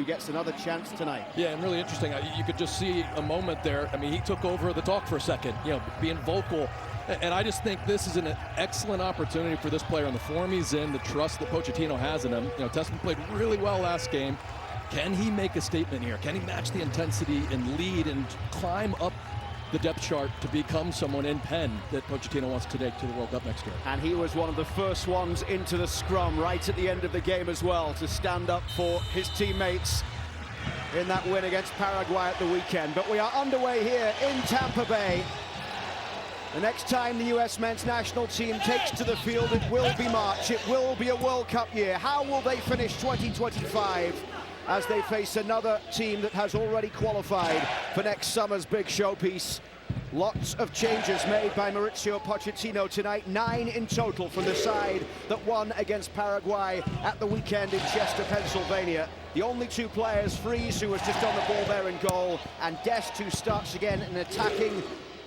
gets another chance tonight. Yeah, and really interesting. You could just see a moment there. I mean, he took over the talk for a second, being vocal. And I just think this is an excellent opportunity for this player in the form he's in, the trust that Pochettino has in him. Tessmann played really well last game. Can he make a statement here? Can he match the intensity and lead and climb up the depth chart to become someone in pen that Pochettino wants to take to the World Cup next year? And he was one of the first ones into the scrum right at the end of the game as well to stand up for his teammates in that win against Paraguay at the weekend. But we are underway here in Tampa Bay. The next time the US men's national team takes to the field, it will be March. It will be a World Cup year. How will they finish 2025 as they face another team that has already qualified for next summer's big showpiece? Lots of changes made by Mauricio Pochettino tonight, 9 in total from the side that won against Paraguay at the weekend in Chester, Pennsylvania. The only 2 players, Freeze, who was just on the ball there in goal, and Dest, who starts again in an attacking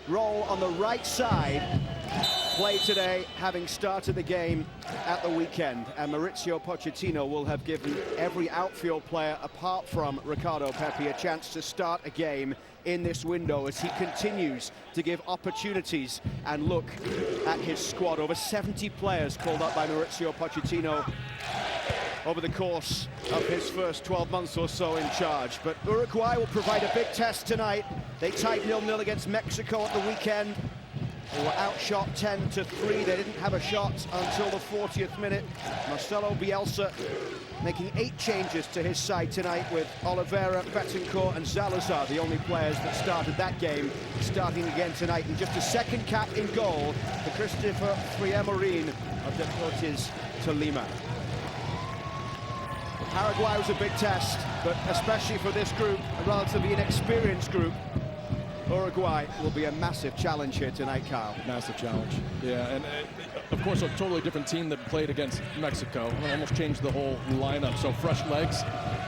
role on the right side, play today, having started the game at the weekend. And Mauricio Pochettino will have given every outfield player, apart from Ricardo Pepi, a chance to start a game in this window as he continues to give opportunities and look at his squad. Over 70 players called up by Mauricio Pochettino over the course of his first 12 months or so in charge. But Uruguay will provide a big test tonight. They tied 0-0 against Mexico at the weekend. They were outshot 10-3. They didn't have a shot until the 40th minute. Marcelo Bielsa making 8 changes to his side tonight, with Oliveira, Betancourt and Salazar the only players that started that game, starting again tonight. And just a second cap in goal for Christopher Friamorin of Deportes Tolima. Paraguay was a big test, but especially for this group, a relatively inexperienced group, Uruguay will be a massive challenge here tonight, Kyle. Massive challenge, yeah. And of course, a totally different team that played against Mexico. Almost changed the whole lineup, so fresh legs.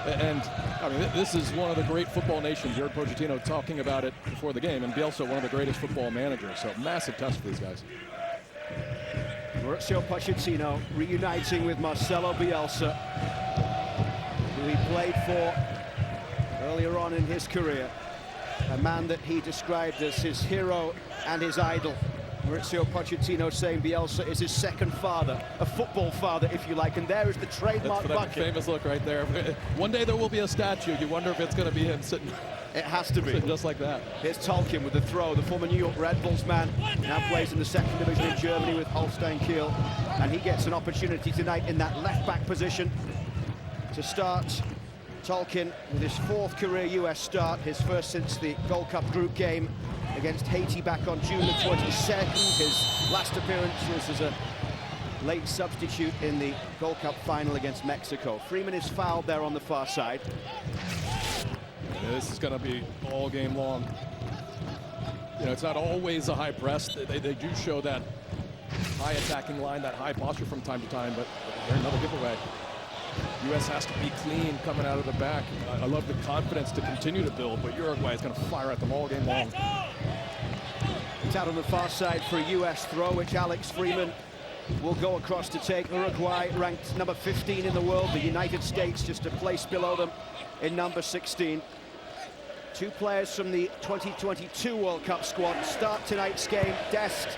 And I mean, this is one of the great football nations. You heard Pochettino talking about it before the game, and Bielsa, one of the greatest football managers. So massive test for these guys. Mauricio Pochettino reuniting with Marcelo Bielsa, who he played for earlier on in his career. A man that he described as his hero and his idol. Mauricio Pochettino saying Bielsa is his second father, a football father, if you like, and there is the trademark bucket. Famous look right there. One day there will be a statue. You wonder if it's going to be him sitting. It has to be. Just like that. Here's Tolkien with the throw, the former New York Red Bulls man, now plays in the 2nd division in Germany with Holstein Kiel, and he gets an opportunity tonight in that left-back position to start. Tolkien with his 4th career US start, his first since the Gold Cup group game against Haiti back on June the 22nd. His last appearance was as a late substitute in the Gold Cup final against Mexico. Freeman is fouled there on the far side. Yeah, this is going to be all game long. It's not always a high press. They do show that high attacking line, that high posture from time to time, but they're another giveaway. U.S. has to be clean coming out of the back. I love the confidence to continue to build, but Uruguay is going to fire at them all game long. It's out on the far side for a U.S. throw, which Alex Freeman will go across to take. Uruguay ranked number 15 in the world. The United States just a place below them in number 16. 2 players from the 2022 World Cup squad start tonight's game. Dest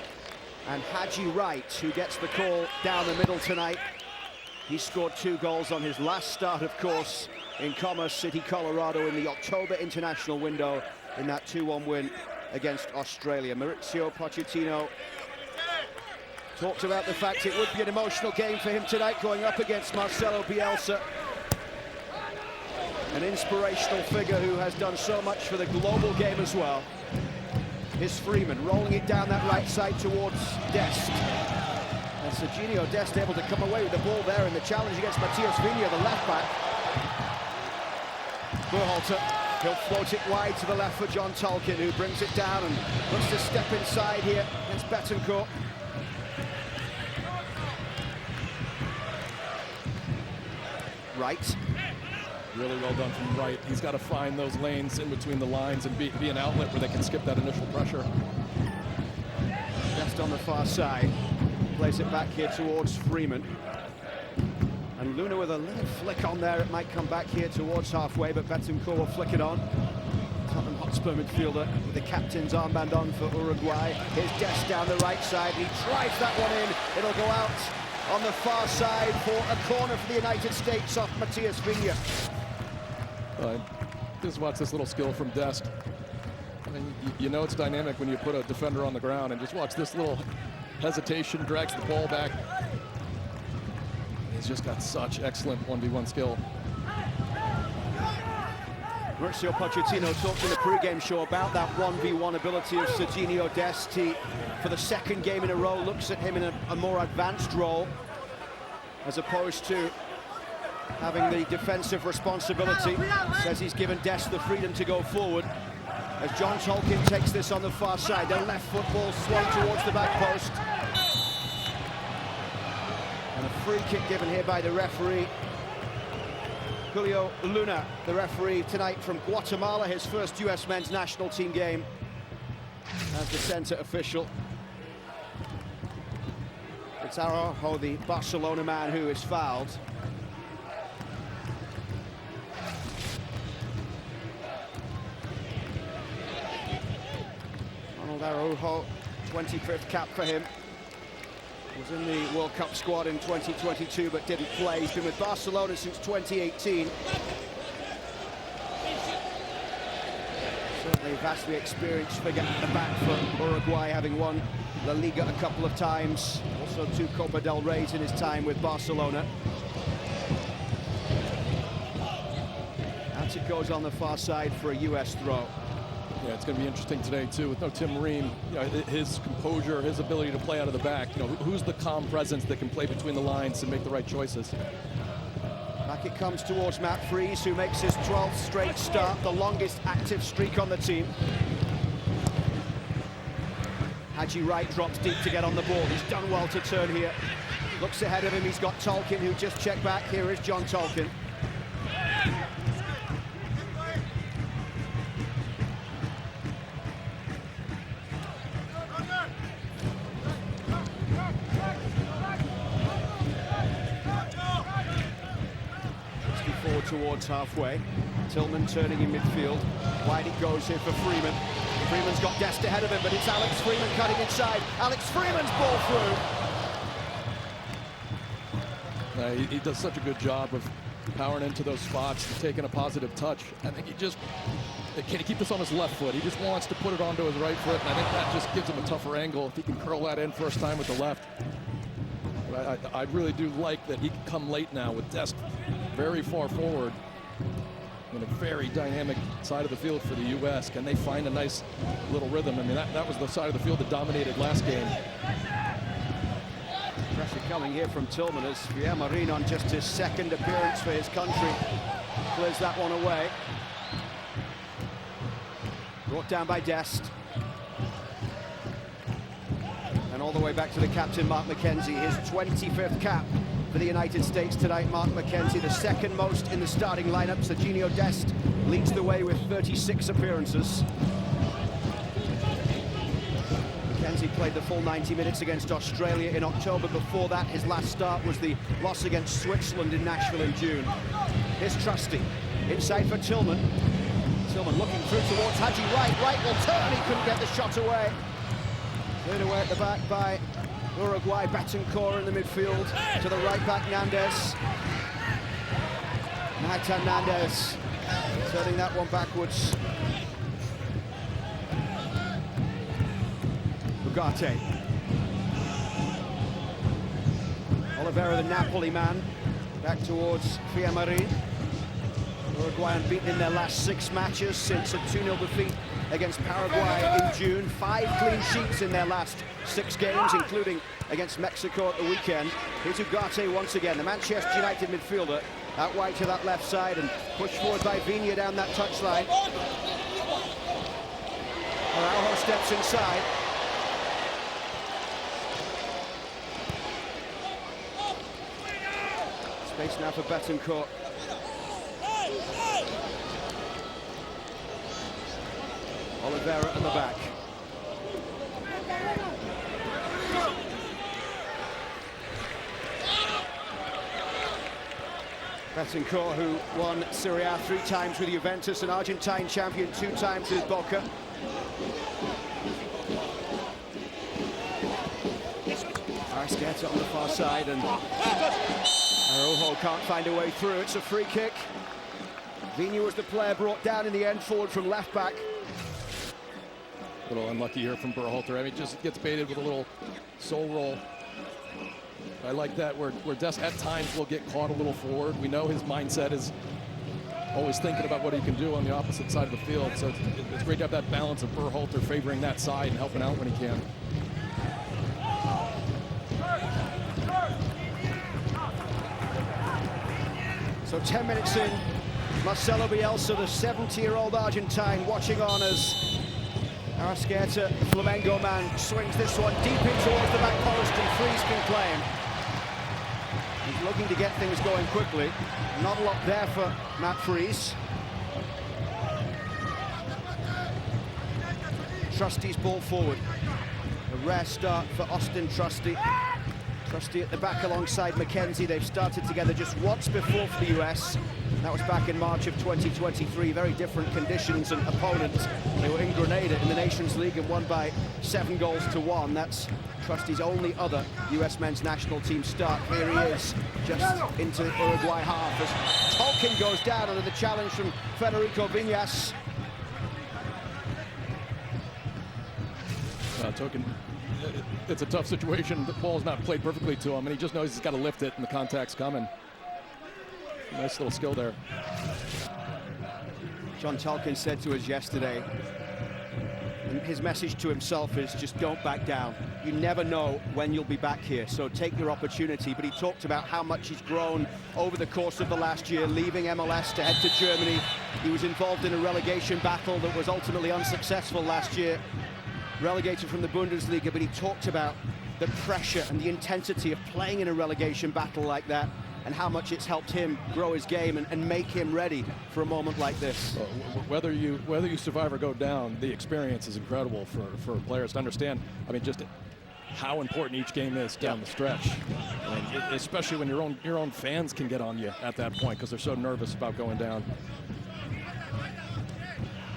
and Haji Wright, who gets the call down the middle tonight. He scored 2 goals on his last start, of course, in Commerce City, Colorado, in the October international window in that 2-1 win against Australia. Mauricio Pochettino talked about the fact it would be an emotional game for him tonight, going up against Marcelo Bielsa, an inspirational figure who has done so much for the global game as well. Here's Freeman rolling it down that right side towards Dest. And Serginho Dest able to come away with the ball there in the challenge against Matias Vigna, the left back. Berhalter, he'll float it wide to the left for John Tolkien, who brings it down and looks to step inside here against Betancourt. Wright. Really well done from Wright. He's got to find those lanes in between the lines and be an outlet where they can skip that initial pressure. Dest on the far side. Plays it back here towards Freeman. And Luna with a little flick on there. It might come back here towards halfway, but Betancourt will flick it on. Tottenham Hotspur midfielder with the captain's armband on for Uruguay. Here's Dest down the right side. He drives that one in. It'll go out on the far side for a corner for the United States off Matias Vigna. Just watch this little skill from Dest. I mean, you know it's dynamic when you put a defender on the ground, and just watch this little hesitation, drags the ball back. He's just got such excellent 1v1 skill. Mauricio Pochettino talked in the pre-game show about that 1v1 ability of Serginho Dest. He, for the second game in a row, looks at him in a more advanced role, as opposed to having the defensive responsibility. Says he's given Dest the freedom to go forward. As John Tolkien takes this on the far side, the left foot ball swung towards the back post. And a free kick given here by the referee. Julio Luna, the referee tonight from Guatemala, his first US men's national team game as the center official. It's Araujo, the Barcelona man, who is fouled. Araujo, 25th cap for him. Was in the World Cup squad in 2022 but didn't play. He's been with Barcelona since 2018. Certainly a vastly experienced figure at the back for Uruguay, having won La Liga a couple of times. Also 2 Copa del Reys in his time with Barcelona. Out it goes on the far side for a US throw. Yeah, it's going to be interesting today, too, with no Tim Ream. You know, his composure, his ability to play out of the back. You know, who's the calm presence that can play between the lines and make the right choices? Back it comes towards Matt Freese, who makes his 12th straight start, the longest active streak on the team. Haji Wright drops deep to get on the ball. He's done well to turn here. Looks ahead of him. He's got Tolkien, who just checked back. Here is John Tolkien. Towards halfway. Tillman turning in midfield. Wide it goes here for Freeman. Freeman's got Dest ahead of him, but it's Alex Freeman cutting inside. Alex Freeman's ball through. He does such a good job of powering into those spots, taking a positive touch. I think can he keep this on his left foot? He just wants to put it onto his right foot, and I think that just gives him a tougher angle if he can curl that in first time with the left. I really do like that he can come late now with Dest very far forward in a very dynamic side of the field for the U.S. Can they find a nice little rhythm? I mean, that was the side of the field that dominated last game. Pressure coming here from Tillman as Pierre Marin, on just his second appearance for his country, clears that one away. Brought down by Dest. And all the way back to the captain, Mark McKenzie, his 25th cap for the United States tonight. Mark McKenzie, the second most in the starting lineup. Serginho Dest leads the way with 36 appearances. McKenzie played the full 90 minutes against Australia in October. Before that, his last start was the loss against Switzerland in Nashville in June. Here's Trusty, inside for Tillman. Tillman looking through towards Haji Wright. Wright will turn, he couldn't get the shot away. Cleared away at the back by Uruguay. Betancourt in the midfield. To the right back, Nandez. Nathan Nandez turning that one backwards. Ugarte. Oliveira, the Napoli man, back towards Fiammarin. Uruguay unbeaten in their last 6 matches since a 2-0 defeat against Paraguay in June. 5 clean sheets in their last 6 games, including against Mexico at the weekend. Here's Ugarte once again, the Manchester United midfielder, out wide to that left side and pushed forward by Vigna down that touchline. Araujo steps inside. Space now for Betancourt. Oliveira at the back. Betancourt, who won Serie A 3 times with Juventus, an Argentine champion 2 times with Boca. Arrascaeta on the far side, and Araujo can't find a way through. It's a free kick. Vina was the player brought down in the end, forward from left back. A little unlucky here from Berhalter. I mean, just gets baited with a little soul roll. I like that where Des at times will get caught a little forward. We know his mindset is always thinking about what he can do on the opposite side of the field. So it's great to have that balance of Berhalter favoring that side and helping out when he can. So 10 minutes in, Marcelo Bielsa, the 70-year-old Argentine, watching on as Arrascaeta, the Flamengo man, swings this one deep in towards the back post, and Freeze can claim. He's looking to get things going quickly. Not a lot there for Matt Freeze. Trusty's ball forward. A rare start for Austin Trusty. Trusty at the back alongside McKenzie. They've started together just once before for the US. That was back in March of 2023. Very different conditions and opponents. They were in Grenada in the Nations League and won by 7-1. That's Trusty's only other US men's national team start. Here he is, just into the Uruguay half as Tolkien goes down under the challenge from Federico Viñas. Tolkien, it's a tough situation. The ball's not played perfectly to him, and he just knows he's got to lift it, and the contact's coming. Nice little skill there. John Tolkien said to us yesterday, and his message to himself is just don't back down. You never know when you'll be back here, so take your opportunity. But he talked about how much he's grown over the course of the last year, leaving MLS to head to Germany. He was involved in a relegation battle that was ultimately unsuccessful last year, relegated from the Bundesliga, but he talked about the pressure and the intensity of playing in a relegation battle like that, and how much it's helped him grow his game and make him ready for a moment like this. Whether you survive or go down, the experience is incredible for players to understand. I mean, just how important each game is down the stretch, and especially when your own fans can get on you at that point because they're so nervous about going down.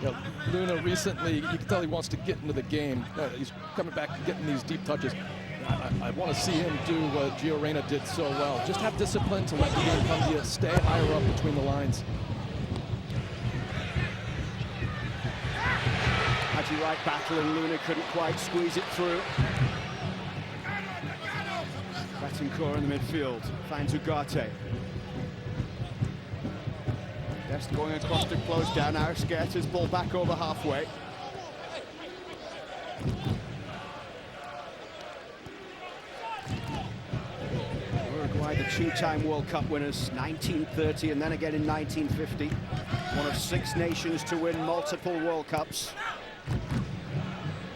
You know, Luna recently, you can tell he wants to get into the game. He's coming back, getting these deep touches. I want to see him do what Gio Reyna did so well. Just have discipline to let the game come to you. Stay higher up between the lines. Haji Wright battling, Luna couldn't quite squeeze it through. Betancourt in the midfield, finds Ugarte. Dest going across to close down. Arrascaeta's ball back over halfway. Uruguay, the 2-time World Cup winners, 1930 and then again in 1950. One of 6 nations to win multiple World Cups.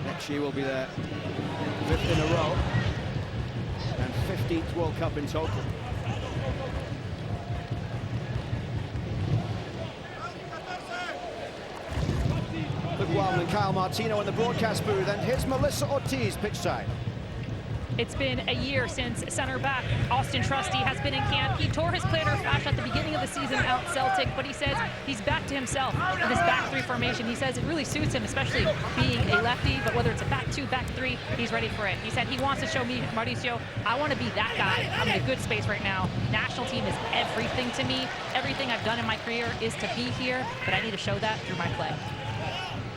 Next year will be their 5th in a row and 15th World Cup in total. And Kyle Martino in the broadcast booth, and here's Melissa Ortiz pitch side. It's been a year since center back Austin Trusty has been in camp. He tore his plantar fascia at the beginning of the season out Celtic, but he says he's back to himself in this back 3 formation. He says it really suits him, especially being a lefty, but whether it's a back 2, back 3, he's ready for it. He said he wants to show me, Mauricio, I want to be that guy. I'm in a good space right now. National team is everything to me. Everything I've done in my career is to be here, but I need to show that through my play.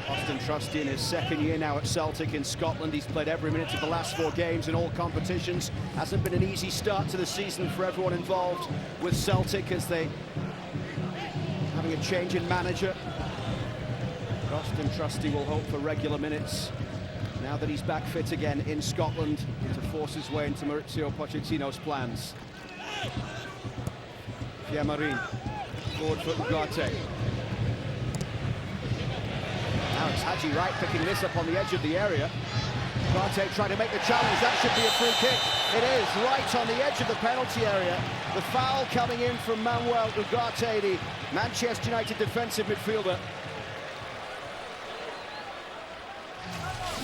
Austin Trusty in his 2nd year now at Celtic in Scotland. He's played every minute of the last 4 games in all competitions. Hasn't been an easy start to the season for everyone involved with Celtic as they having a change in manager. But Austin Trusty will hope for regular minutes now that he's back fit again in Scotland to force his way into Mauricio Pochettino's plans. Fiammarin forward for Ugarte. Now it's Haji Wright picking this up on the edge of the area. Ugarte trying to make the challenge. That should be a free kick. It is right on the edge of the penalty area. The foul coming in from Manuel Ugarte, the Manchester United defensive midfielder.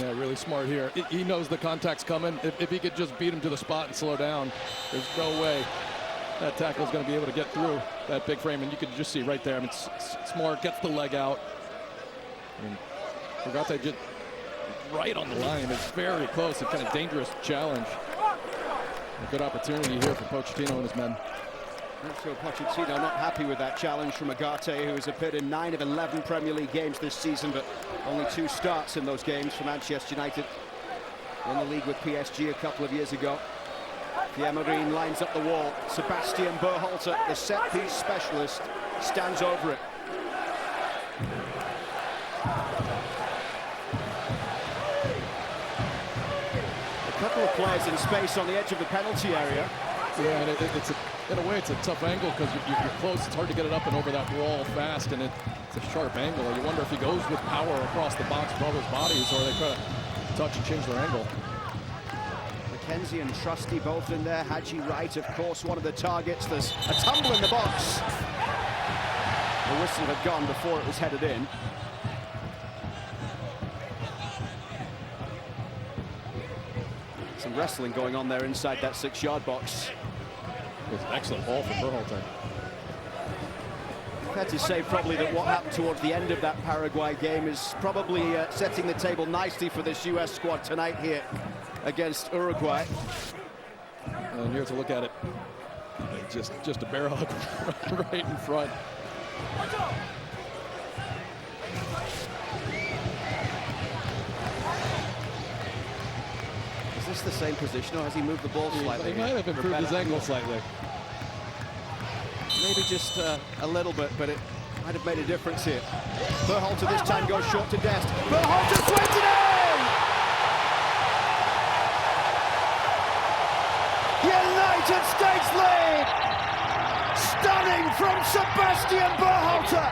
Yeah, really smart here. He knows the contact's coming. If he could just beat him to the spot and slow down, there's no way that tackle is going to be able to get through that big frame. And you can just see right there, I mean, Smart gets the leg out. I mean, forgot they just right on the line. It's very close, a kind of dangerous challenge. A good opportunity here for Pochettino and his men. So Pochettino not happy with that challenge from Agate, who has appeared in 9 of 11 Premier League games this season, but only 2 starts in those games for Manchester United. Won the league with PSG a couple of years ago. Pierre Marine lines up the wall. Sebastian Berhalter, the set-piece specialist, stands over it. A couple of players in space on the edge of the penalty area. Yeah, and in a way, it's a tough angle because you're close. It's hard to get it up and over that wall fast, and it's a sharp angle. You wonder if he goes with power across the box with all those bodies, or they try to touch and change their angle. McKenzie and Trusty both in there. Haji Wright, of course, one of the targets. There's a tumble in the box. The whistle had gone before it was headed in. Some wrestling going on there inside that 6-yard box. It was an excellent ball from Berhalter. Fair to say probably that what happened towards the end of that Paraguay game is probably setting the table nicely for this US squad tonight here against Uruguay. And here's a look at it. Just a bear hug right in front. Is this the same position, or has he moved the ball slightly? He might have improved his angle slightly. Maybe just a little bit, but it might have made a difference here. Berhalter this time goes short to Dest. Berhalter swings it in! United States lead! Stunning from Sebastian Berhalter!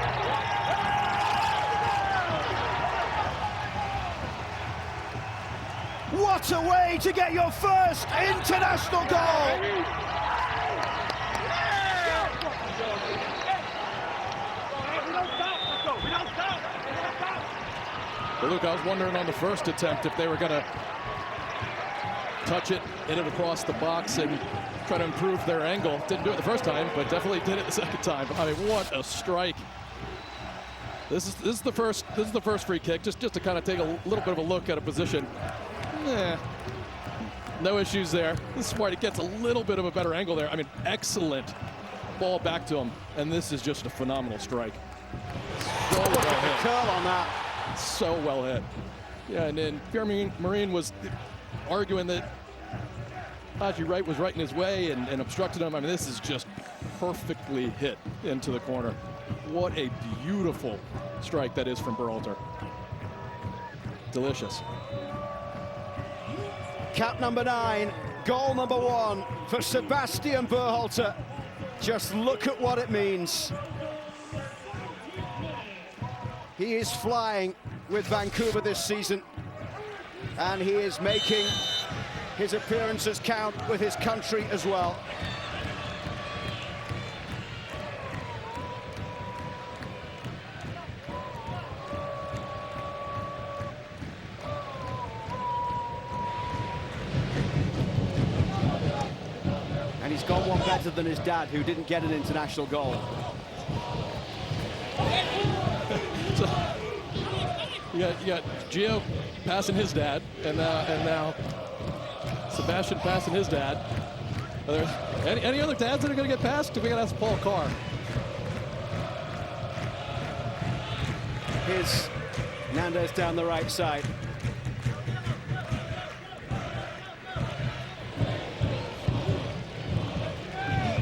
What a way to get your first international goal! But Luke, I was wondering on the first attempt if they were going to touch it, hit it across the box, and try to improve their angle. Didn't do it the first time, but definitely did it the second time. I mean, what a strike! This is the first free kick. Just to kind of take a little bit of a look at a position. No issues there. This is where he gets a little bit of a better angle there. I mean, excellent ball back to him, and this is just a phenomenal strike. So well hit. Curl on that. So well hit. Yeah, and then Pierre Marine was arguing that Haji Wright was right in his way and obstructed him. I mean, this is just perfectly hit into the corner. What a beautiful strike that is from Berhalter. Delicious. Cap number 9, goal number 1 for Sebastian Berhalter. Just look at what it means. He is flying with Vancouver this season, and he is making his appearances count with his country as well. And he's got one better than his dad, who didn't get an international goal. You got Gio passing his dad, and now Sebastian passing his dad. Are there any other dads that are going to get passed? We got to ask Paul Carr. Here's Nandez down the right side.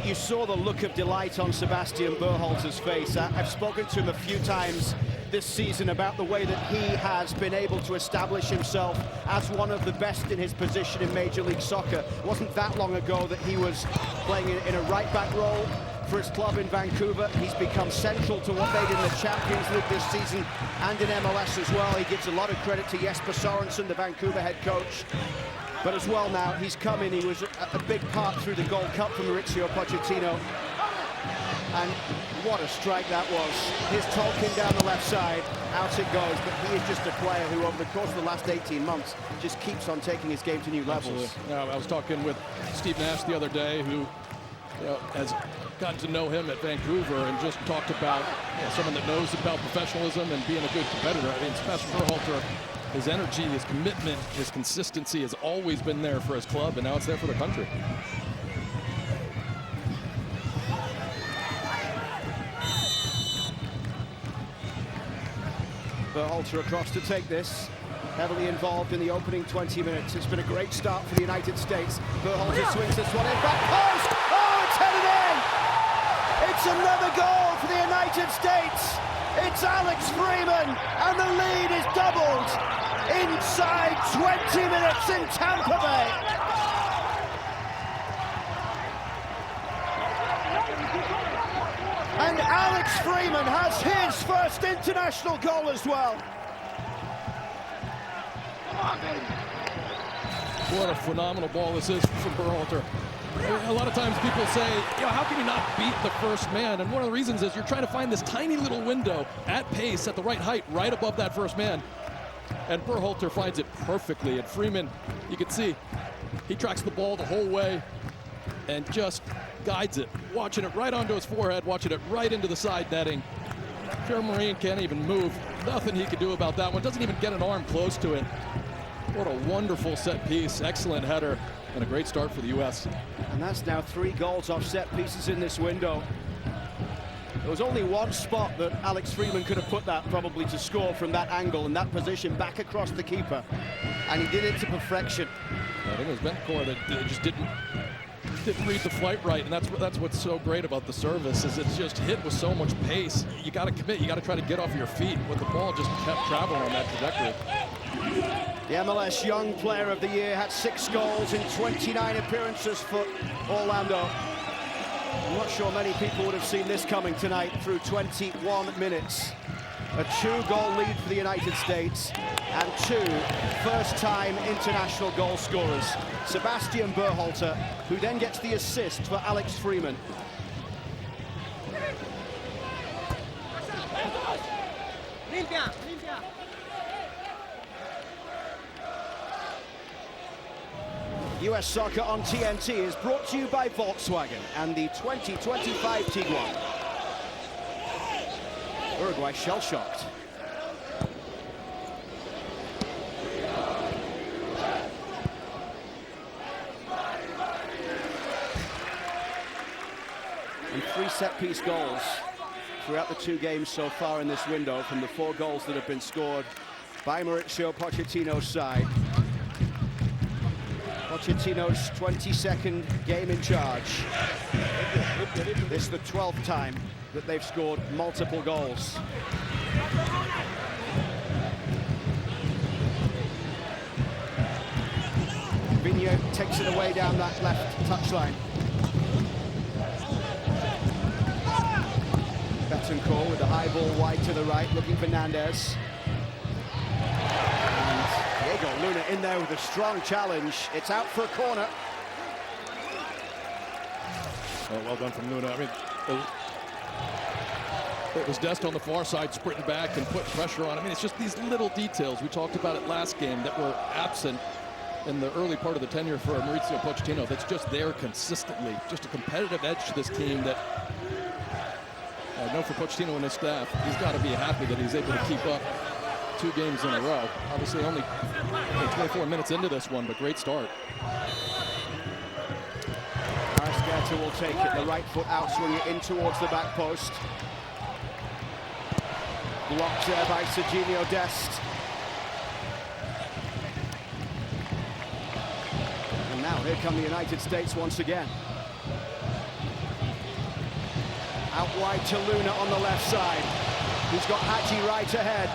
You saw the look of delight on Sebastian Berhalter's face. I've spoken to him a few times this season about the way that he has been able to establish himself as one of the best in his position in Major League Soccer. It wasn't that long ago that he was playing in a right-back role for his club in Vancouver. He's become central to what they did in the Champions League this season and in MLS as well. He gives a lot of credit to Jesper Sorensen, the Vancouver head coach. But as well now, he's come in, he was a big part through the Gold Cup for Mauricio Pochettino. And what a strike that was. His Tolkien down the left side, out it goes. But he is just a player who, over the course of the last 18 months, just keeps on taking his game to new levels. Absolutely. I was talking with Steve Nash the other day, who has gotten to know him at Vancouver and just talked about someone that knows about professionalism and being a good competitor. I mean, Sebastian Berhalter, his energy, his commitment, his consistency has always been there for his club, and now it's there for the country. Berhalter across to take this. Heavily involved in the opening 20 minutes. It's been a great start for the United States. Berhalter swings this one in, back post! Oh, it's headed in! It's another goal for the United States! It's Alex Freeman, and the lead is doubled inside 20 minutes in Tampa Bay. And Alex Freeman has his first international goal as well. What a phenomenal ball this is from Berhalter. A lot of times people say, how can you not beat the first man? And one of the reasons is you're trying to find this tiny little window at pace, at the right height, right above that first man. And Berhalter finds it perfectly. And Freeman, you can see, he tracks the ball the whole way and just guides it, watching it right onto his forehead, watching it right into the side netting. Pierre-Marie can't even move. Nothing he can do about that one. Doesn't even get an arm close to it. What a wonderful set piece, excellent header, and a great start for the U.S. And that's now 3 goals off set pieces in this window. There was only one spot that Alex Freeman could have put that probably to score from that angle and that position back across the keeper. And he did it to perfection. I think it was Bencourt that just didn't read the flight right, and that's what's so great about the service, is it's just hit with so much pace. You got to commit, you got to try to get off your feet, but the ball just kept traveling on that trajectory. The MLS Young Player of the Year had 6 goals in 29 appearances for Orlando. I'm not sure many people would have seen this coming tonight through 21 minutes. A 2-goal lead for the United States and 2 first-time international goal scorers. Sebastian Berhalter, who then gets the assist for Alex Freeman. US Soccer on TNT is brought to you by Volkswagen and the 2025 Tiguan. Uruguay shell-shocked. And 3 set-piece goals throughout the 2 games so far in this window from the 4 goals that have been scored by Mauricio Pochettino's side. Pochettino's 22nd game in charge. This is the 12th time that they've scored multiple goals. Vigneault takes it away down that left touchline. Betancourt with the high ball wide to the right, looking for Fernandez. And Diego Luna in there with a strong challenge. It's out for a corner. Oh, well done from Luna. I mean, it was Dest on the far side sprinting back and putting pressure on. I mean, it's just these little details. We talked about it last game that were absent in the early part of the tenure for Mauricio Pochettino. That's just there consistently. Just a competitive edge to this team that I know for Pochettino and his staff, he's got to be happy that he's able to keep up 2 games in a row. Obviously only 24 minutes into this one, but great start. Arrascaeta will take it, the right foot out, swing it in towards the back post. Blocked there by Serginho Dest. And now here come the United States once again. Out wide to Luna on the left side. He's got Hadji right ahead.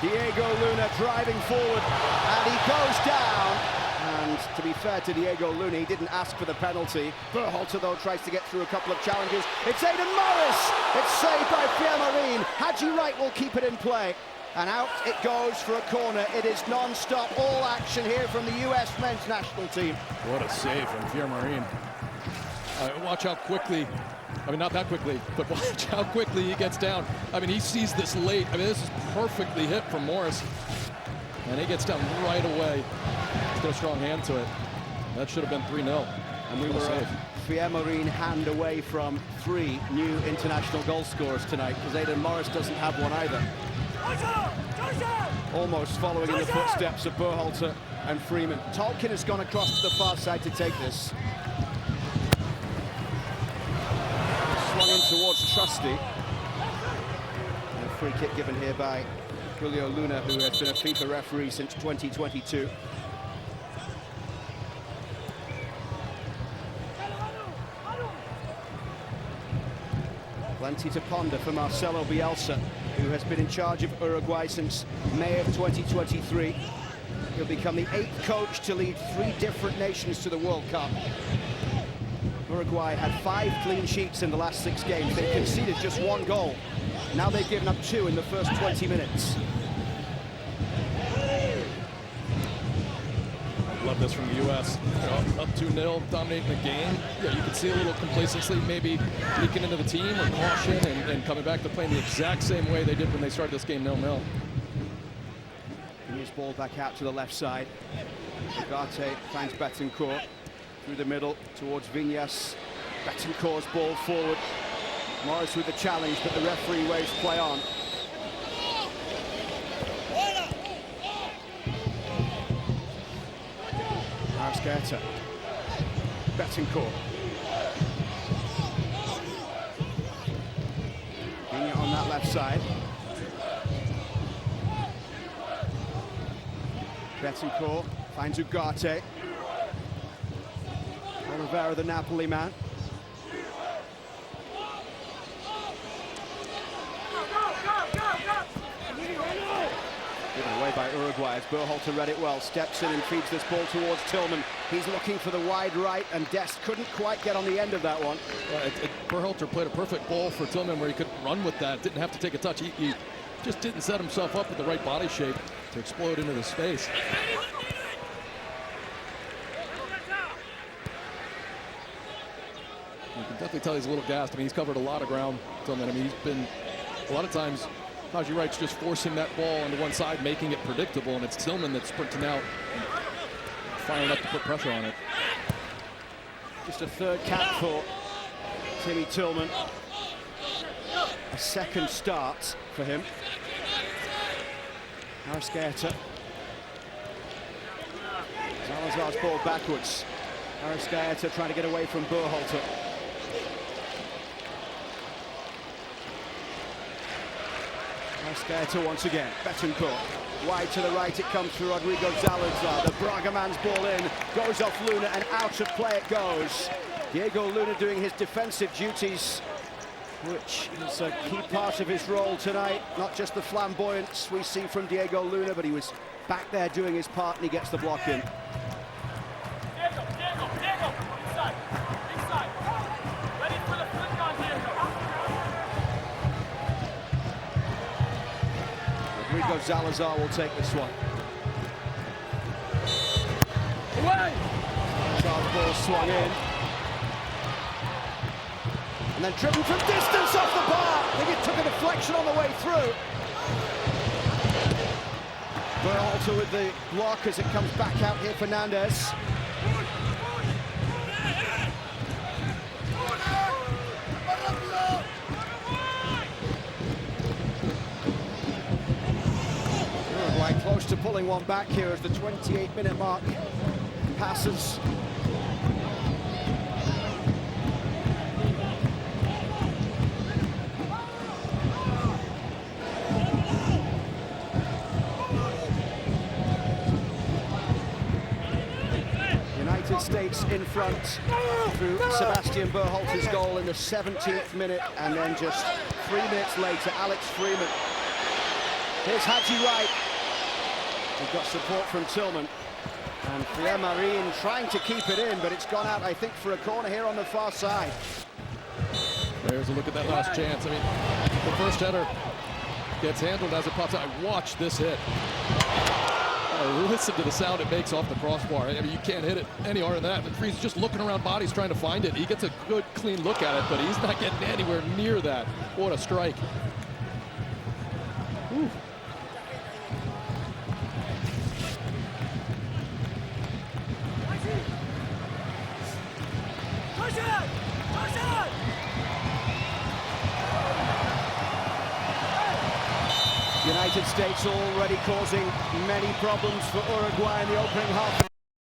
Diego Luna driving forward, and he goes down. And to be fair to Diego Luna, he didn't ask for the penalty. Berhalter, though, tries to get through a couple of challenges. It's Aidan Morris! It's saved by Pierre-Marie. Hadji Wright will keep it in play. And out it goes for a corner. It is non-stop, all action here from the US men's national team. What a save from Pierre-Marie. Watch how quickly, I mean, not that quickly, but watch how quickly he gets down. I mean, he sees this late. I mean, this is perfectly hit from Morris. And he gets down right away. He's got a strong hand to it. That should have been 3-0. And we were Fiamarine hand away from 3 new international goal scorers tonight, because Aidan Morris doesn't have one either. Almost following in the footsteps of Berhalter and Freeman. Tolkien has gone across to the far side to take this. Swung in towards Trusty. And a free kick given here by Julio Luna, who has been a FIFA referee since 2022. Plenty to ponder for Marcelo Bielsa, who has been in charge of Uruguay since May of 2023. He'll become the 8th coach to lead 3 different nations to the World Cup. Uruguay had 5 clean sheets in the last 6 games. They conceded just 1 goal. Now they've given up 2 in the first 20 minutes. Love this from the U.S. Up 2-0, dominating the game. Yeah, you can see a little complacency maybe leaking into the team, or caution, and coming back to playing the exact same way they did when they started this game 0-0. His ball back out to the left side. Ugarte finds Betancourt through the middle towards Viñas. Betancourt's ball forward. Morris with the challenge, but the referee waves play on. Arrascaeta. Betancourt. Viñas on that left side. Betancourt finds Ugarte. Oliveira, the Napoli man. Given away by Uruguay as Berhalter read it well. Steps in and feeds this ball towards Tillman. He's looking for the wide right, and Dest couldn't quite get on the end of that one. Berhalter played a perfect ball for Tillman where he could run with that, didn't have to take a touch. He just didn't set himself up with the right body shape to explode into the space. You can definitely tell he's a little gassed. I mean, he's covered a lot of ground, Tillman. I mean, he's been, a lot of times, Haji Wright's just forcing that ball onto one side, making it predictable, and it's Tillman that's sprinting out, firing up to put pressure on it. Just a 3rd cap for Timmy Tillman. A 2nd start for him. Arrascaeta. Salazar's ball backwards. Arrascaeta trying to get away from Berhalter. Arrascaeta once again. Betancourt. Wide to the right, it comes through Rodrigo Salazar. The Braga man's ball in, goes off Luna, and out of play it goes. Diego Luna doing his defensive duties, which is a key part of his role tonight. Not just the flamboyance we see from Diego Luna, but he was back there doing his part, and he gets the block in. Diego, inside. Ready for the flick on Diego. Rodrigo Salazar will take this one. Away! Salazar's ball swung in. And then driven from distance off the bar. I think it took a deflection on the way through. Berhalter with the block as it comes back out here, Fernandez. Uruguay close to pulling one back here as the 28-minute mark passes. United States in front through Sebastian Berhalter's goal in the 17th minute, and then just 3 minutes later, Alex Freeman. Here's Haji Wright. We've got support from Tillman. And Fiamarine trying to keep it in, but it's gone out, I think, for a corner here on the far side. There's a look at that last chance. I mean, the first header gets handled as it pops out. Watch this hit. Listen to the sound it makes off the crossbar. I mean, you can't hit it any harder than that. But Free's just looking around bodies trying to find it. He gets a good, clean look at it, but he's not getting anywhere near that. What a strike. Whew. United States already causing many problems for Uruguay in the opening half.